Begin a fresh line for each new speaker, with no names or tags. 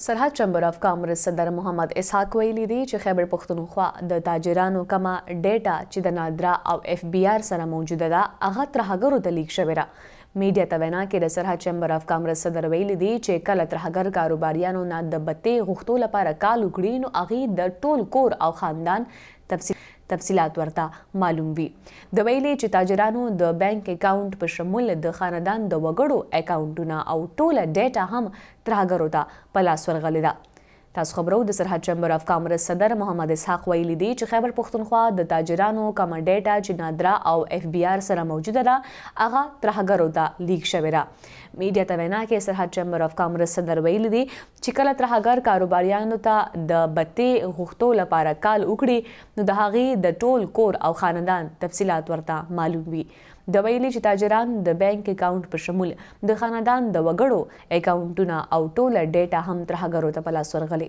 سرحد چمبر اف کامرس صدر محمد اسحاق ویلي دي چې خیبر پښتونخوا د تاجرانو کمه ډیټا چې د نادرا او اف بي آر سره موجوده ده هغه ترهګرو ته لیک شوې ده. میډیا ته وینا کې د سرحد چمبر اف کامرس صدر ویلي دي چې کله ترهګر کاروباریانو نه د بتې غوښتو لپاره کال وکړي نو هغې د ټول کور او خاندان تفصیلات ورته معلوم وي. د ویلي چې تاجرانو د بانک اکاونټ په شمول د خاندان د وګړو اکاونټونه او ټوله ډیټا هم ترهګرو ته په لاس ورغلې ده. تاسو خبرو د سرحد چمبر اف کامرس صدر محمد اسحاق ویلي دي چې خیبر پښتونخوا د تاجرانو کومه ډیټا چې نادرا او اف بي آر سره موجوده ده هغه ترهګرو ته لیک شوې ده. میډیا ته وینا کې سرحد چمبر اف کامرس صدر ویلي دي چې کله ترهګر کاروباریانو ته د بتې غوښتو لپاره کال وکړي نو د هغې د ټول کور او خاندان تفصیلات ورته معلوم وي. د ویلي چې تاجران د بانک اکاونټ په شمول د خاندان د وګړو اکاونټونه او ټوله ډیټا هم ترهګرو ته په لاس ورغلې.